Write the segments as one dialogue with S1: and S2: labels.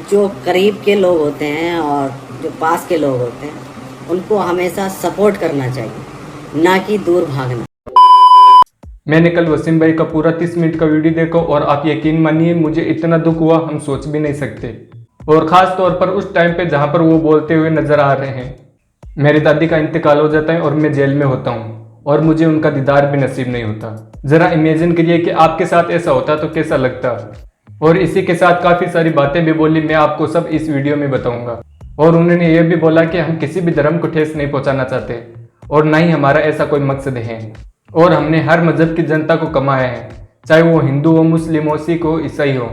S1: जो करीब के लोग होते हैं और जो पास के लोग होते हैं उनको हमेशा सपोर्ट करना चाहिए, ना कि दूर भागना।
S2: मैंने कल वसीम भाई का पूरा 30 मिनट का वीडियो देखा और आप यकीन मानिए मुझे इतना दुख हुआ हम सोच भी नहीं सकते। और ख़ास तौर पर उस टाइम पे जहाँ पर वो बोलते हुए नज़र आ रहे हैं मेरी दादी का इंतकाल हो जाता है और मैं जेल में होता हूँ और मुझे उनका दीदार भी नसीब नहीं होता। ज़रा इमेजिन करिए कि आपके साथ ऐसा होता तो कैसा लगता। और इसी के साथ काफ़ी सारी बातें भी बोली, मैं आपको सब इस वीडियो में बताऊँगा। और उन्होंने ये भी बोला कि हम किसी भी धर्म को ठेस नहीं पहुँचाना चाहते और ना ही हमारा ऐसा कोई मकसद है। और हमने हर मजहब की जनता को कमाया है, चाहे वो हिंदू हो, मुस्लिम हो, सिख हो, ईसाई हो,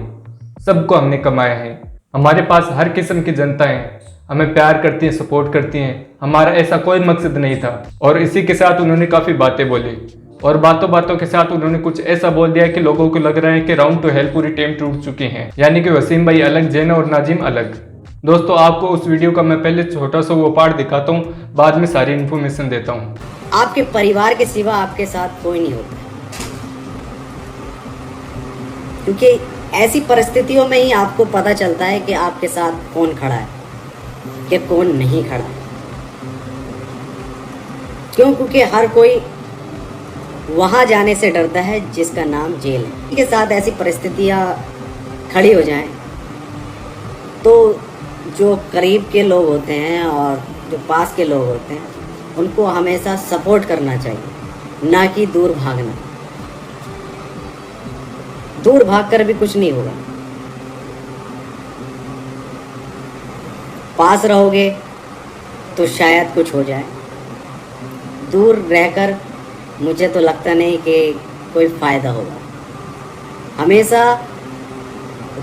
S2: सबको हमने कमाया है। हमारे पास हर किस्म की जनता है, हमें प्यार करती है, सपोर्ट करती हैं। हमारा ऐसा कोई मकसद नहीं था। और इसी के साथ उन्होंने काफ़ी बातें बोली और बातों बातों के साथ उन्होंने कुछ ऐसा बोल दिया कि लोगों को लग रहा है कि राउंड टू हेल पूरी टीम टूट चुकी है, यानी कि वसीम भाई अलग, जैन और नाजिम अलग। दोस्तों आपको उस वीडियो का मैं पहले छोटा सा वो पार्ट दिखाता हूँ, बाद में सारी इन्फॉर्मेशन देता हूँ।
S1: आपके परिवार के सिवा आपके साथ कोई नहीं होता, क्योंकि ऐसी परिस्थितियों में ही आपको पता चलता है कि आपके साथ कौन खड़ा है कि कौन नहीं खड़ा है। क्यों? क्योंकि हर कोई वहां जाने से डरता है जिसका नाम जेल है। के साथ ऐसी परिस्थितियां खड़ी हो जाएं तो जो करीब के लोग होते हैं और जो पास के लोग होते हैं उनको हमेशा सपोर्ट करना चाहिए, ना कि दूर भागना। दूर भागकर भी कुछ नहीं होगा। पास रहोगे तो शायद कुछ हो जाए, दूर रहकर मुझे तो लगता नहीं कि कोई फ़ायदा होगा। हमेशा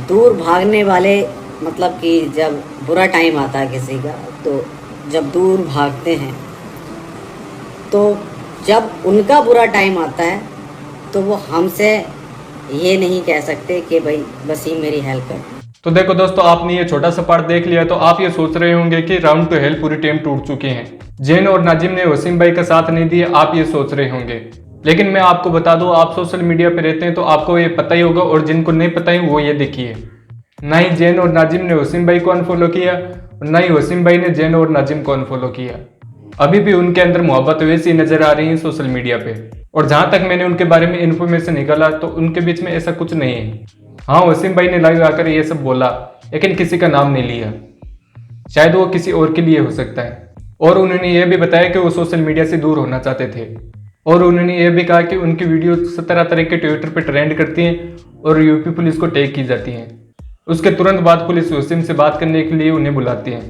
S1: दूर भागने वाले, मतलब कि जब बुरा टाइम आता है किसी का, तो जब दूर भागते हैं तो जब उनका बुरा टाइम आता है तो वो हमसे ये नहीं कह सकते कि भाई वसीम मेरी हेल्प कर।
S2: तो देखो दोस्तों, आपने ये छोटा सा पार्ट देख लिया तो आप ये सोच रहे होंगे कि राउंड टू हेल पूरी टीम टूट चुकी है, जैन और नाजिम ने वसीम भाई का साथ नहीं दिया, आप ये सोच रहे होंगे। लेकिन मैं आपको बता दूं, आप सोशल मीडिया पे रहते हैं तो आपको ये पता ही होगा, और जिनको नहीं पता ही वो ये देखिए, ना ही जैन और नाजिम ने वसीम भाई को अनफॉलो किया और ना ही वसीम भाई ने जैन और नाजिम को अनफॉलो किया। अभी भी उनके अंदर मोहब्बत वैसी नजर आ रही है सोशल मीडिया पे। और जहां तक मैंने उनके बारे में इन्फॉर्मेशन निकाला तो उनके बीच में ऐसा कुछ नहीं है। हाँ, वसीम भाई ने लाइव आकर ये सब बोला लेकिन किसी का नाम नहीं लिया, शायद वो किसी और के लिए हो सकता है। और उन्होंने ये भी बताया कि वो सोशल मीडिया से दूर होना चाहते थे। और उन्होंने ये भी कहा कि उनकी वीडियो 17 तरह के ट्विटर पर ट्रेंड करती हैं और यूपी पुलिस को टैग की जाती हैं। उसके तुरंत बाद पुलिस वसीम से बात करने के लिए उन्हें बुलाती है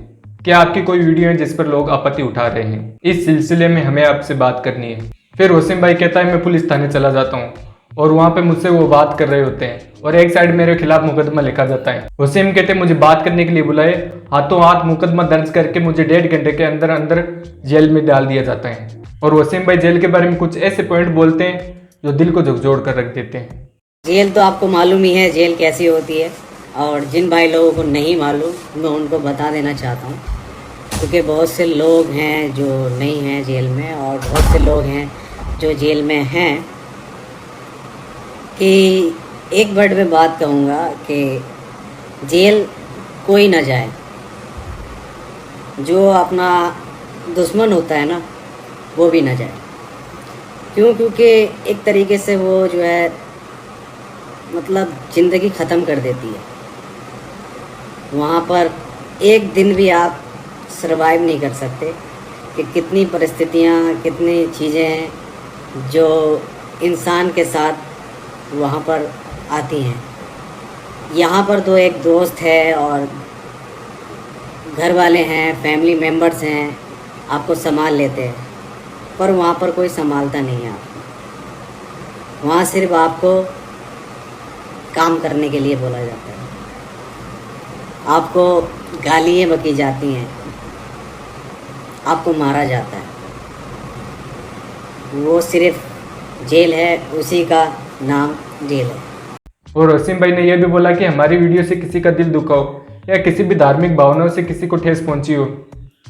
S2: कि आपकी कोई वीडियो है जिस पर लोग आपत्ति उठा रहे हैं, इस सिलसिले में हमें आपसे बात करनी है। फिर वसीम भाई कहता है मैं पुलिस थाने चला जाता हूँ, और वहाँ पे मुझसे वो बात कर रहे होते हैं और एक साइड मेरे खिलाफ मुकदमा लिखा जाता है। वसीम कहते मुझे बात करने के लिए बुलाए, हाथों हाथ मुकदमा दर्ज करके मुझे 1.5 घंटे के अंदर अंदर जेल में डाल दिया जाता है। और वसीम भाई जेल के बारे में कुछ ऐसे पॉइंट बोलते हैं जो दिल को झकझोर कर रख देते हैं।
S1: जेल तो आपको मालूम ही है जेल कैसी होती है, और जिन भाई लोगों को नहीं मालूम मैं उनको बता देना चाहता हूँ, क्योंकि बहुत से लोग हैं जो नहीं हैं जेल में और बहुत से लोग हैं जो जेल में हैं। कि एक वर्ड में बात कहूँगा कि जेल कोई ना जाए, जो अपना दुश्मन होता है ना वो भी ना जाए। क्यों? क्योंकि एक तरीके से वो जो है मतलब ज़िंदगी ख़त्म कर देती है। वहाँ पर एक दिन भी आप सरवाइव नहीं कर सकते कि कितनी परिस्थितियाँ, कितनी चीज़ें हैं जो इंसान के साथ वहाँ पर आती हैं। यहाँ पर तो एक दोस्त है और घर वाले हैं, फैमिली मेम्बर्स हैं, आपको संभाल लेते हैं, पर वहाँ पर कोई संभालता नहीं है आपको। वहाँ सिर्फ आपको काम करने के लिए बोला जाता है, आपको गालियाँ बकी जाती हैं, आपको मारा जाता है। वो सिर्फ जेल है, उसी का नाम जेल है।
S2: और वसीम भाई ने यह भी बोला कि हमारी वीडियो से किसी का दिल दुखा हो या किसी भी धार्मिक भावनाओं से किसी को ठेस पहुंची हो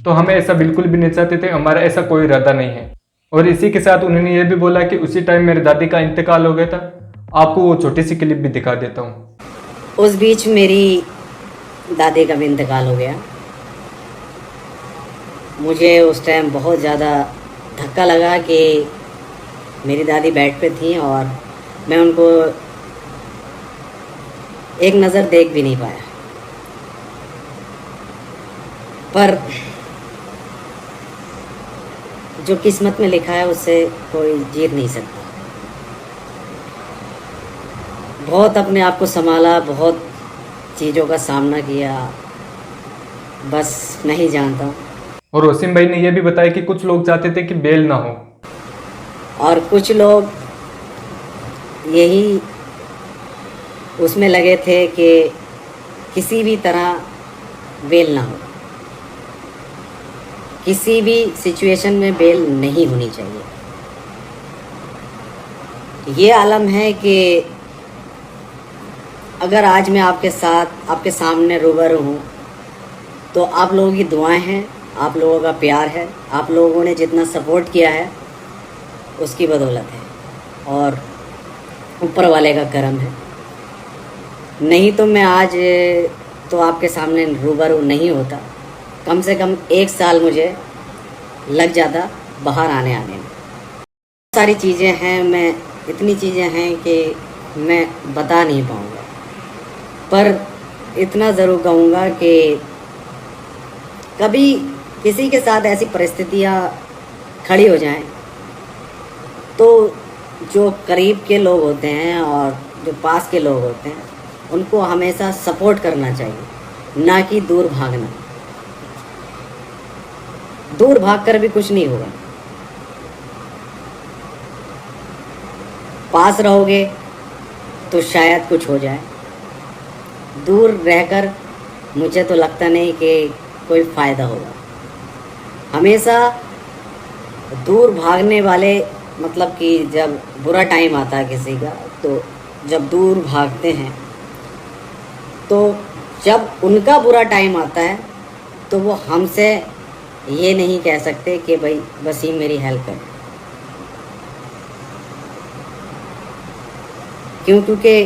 S2: तो हमें ऐसा बिल्कुल भी नहीं चाहते थे, हमारा ऐसा कोई इरादा नहीं है। और इसी के साथ उन्होंने ये भी बोला कि उसी टाइम मेरी दादी का इंतकाल हो गया था। आपको वो छोटी सी क्लिप भी दिखा देता हूँ।
S1: उस बीच मेरी दादी का भी इंतकाल हो गया। मुझे उस टाइम बहुत ज़्यादा धक्का लगा कि मेरी दादी बेड पे थी और मैं उनको एक नज़र देख भी नहीं पाया। पर जो किस्मत में लिखा है उससे कोई जीत नहीं सकता। बहुत अपने आप को संभाला, बहुत चीज़ों का सामना किया, बस नहीं जानता।
S2: और वसीम भाई ने यह भी बताया कि कुछ लोग चाहते थे कि बेल ना हो,
S1: और कुछ लोग यही उसमें लगे थे कि किसी भी तरह बेल ना हो, किसी भी सिचुएशन में बेल नहीं होनी चाहिए। ये आलम है कि अगर आज मैं आपके साथ, आपके सामने रूबरू हूँ, तो आप लोगों की दुआएं हैं, आप लोगों का प्यार है, आप लोगों ने जितना सपोर्ट किया है उसकी बदौलत है और ऊपर वाले का करम है। नहीं तो मैं आज तो आपके सामने रूबरू नहीं होता। कम से कम 1 साल मुझे लग जाता बाहर आने में। सारी चीज़ें हैं, मैं इतनी चीज़ें हैं कि मैं बता नहीं पाऊँगा, पर इतना ज़रूर कहूँगा कि कभी किसी के साथ ऐसी परिस्थितियाँ खड़ी हो जाएं तो जो करीब के लोग होते हैं और जो पास के लोग होते हैं उनको हमेशा सपोर्ट करना चाहिए, ना कि दूर भागना। दूर भागकर भी कुछ नहीं होगा। पास रहोगे तो शायद कुछ हो जाए, दूर रहकर मुझे तो लगता नहीं कि कोई फ़ायदा होगा। हमेशा दूर भागने वाले, मतलब कि जब बुरा टाइम आता है किसी का, तो जब दूर भागते हैं तो जब उनका बुरा टाइम आता है तो वो हमसे ये नहीं कह सकते कि भाई वसीम मेरी हेल्प कर। क्योंकि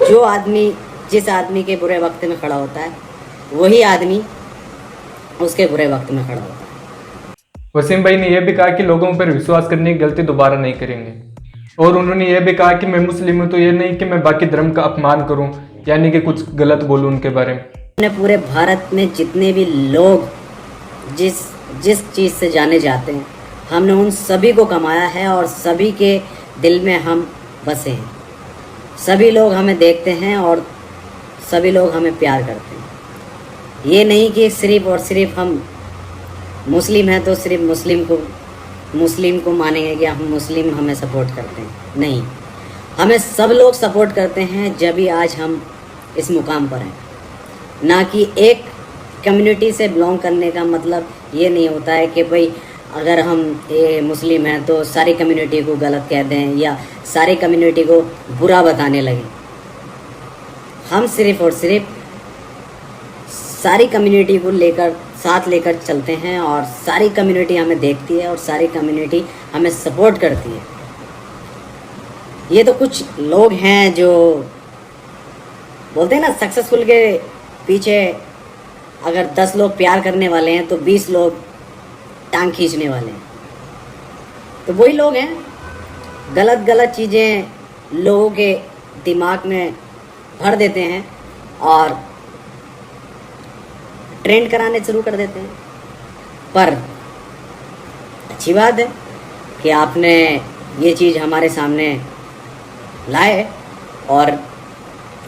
S1: जो आदमी जिस आदमी के बुरे वक्त में खड़ा होता है वही आदमी उसके बुरे वक्त में खड़ा होता है।
S2: वसीम भाई ने यह भी कहा कि लोगों पर विश्वास करने की गलती दोबारा नहीं करेंगे। और उन्होंने यह भी कहा कि मैं मुस्लिम हूं तो यह नहीं कि मैं बाकी धर्म का अपमान करूं, यानी कि कुछ गलत बोलूं उनके बारे में।
S1: पूरे भारत में जितने भी लोग जिस जिस चीज़ से जाने जाते हैं, हमने उन सभी को कमाया है और सभी के दिल में हम बसे हैं। सभी लोग हमें देखते हैं और सभी लोग हमें प्यार करते हैं। ये नहीं कि सिर्फ़ और सिर्फ हम मुस्लिम हैं तो सिर्फ मुस्लिम को मानेंगे कि हम मुस्लिम हमें सपोर्ट करते हैं। नहीं, हमें सब लोग सपोर्ट करते हैं जब भी आज हम इस मुकाम पर हैं। ना कि एक कम्युनिटी से बिलोंग करने का मतलब ये नहीं होता है कि भाई अगर हम मुस्लिम हैं तो सारी कम्युनिटी को गलत कह दें या सारी कम्युनिटी को बुरा बताने लगें। हम सिर्फ़ और सिर्फ सारी कम्युनिटी को साथ लेकर चलते हैं और सारी कम्युनिटी हमें देखती है और सारी कम्युनिटी हमें सपोर्ट करती है। ये तो कुछ लोग हैं जो बोलते हैं ना, सक्सेसफुल के पीछे अगर 10 लोग प्यार करने वाले हैं तो 20 लोग टांग खींचने वाले हैं। तो वही लोग हैं, गलत चीज़ें लोगों के दिमाग में भर देते हैं और ट्रेंड कराने शुरू कर देते हैं। पर अच्छी बात है कि आपने ये चीज़ हमारे सामने लाए और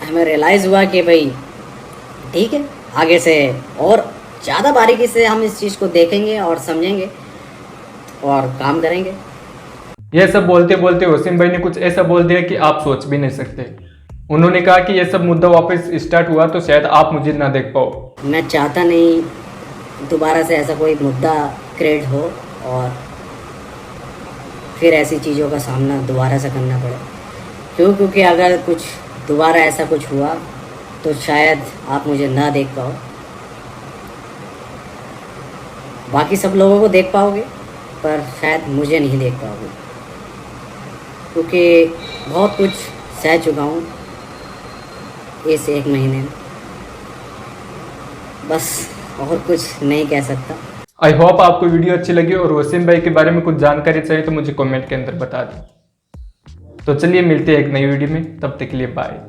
S1: हमें रियलाइज़ हुआ कि भाई ठीक है, आगे से और ज़्यादा बारीकी से हम इस चीज़ को देखेंगे और समझेंगे और काम करेंगे।
S2: यह सब बोलते बोलते वसीम भाई ने कुछ ऐसा बोल दिया कि आप सोच भी नहीं सकते। उन्होंने कहा कि यह सब मुद्दा वापस स्टार्ट हुआ तो शायद आप मुझे ना देख पाओ।
S1: मैं चाहता नहीं दोबारा से ऐसा कोई मुद्दा क्रिएट हो और फिर ऐसी चीज़ों का सामना दोबारा से करना पड़े। क्योंकि अगर कुछ दोबारा ऐसा कुछ हुआ तो शायद आप मुझे ना देख पाओ, बाकी सब लोगों को देख पाओगे पर शायद मुझे नहीं देख पाओगे। क्योंकि बहुत कुछ सह चुका हूँ इस 1 महीने में। बस और कुछ नहीं कह सकता।
S2: आई होप आपको वीडियो अच्छी लगी और वसीम भाई के बारे में कुछ जानकारी चाहिए तो मुझे कमेंट के अंदर बता दें। तो चलिए मिलते हैं एक नई वीडियो में, तब तक के लिए बाय।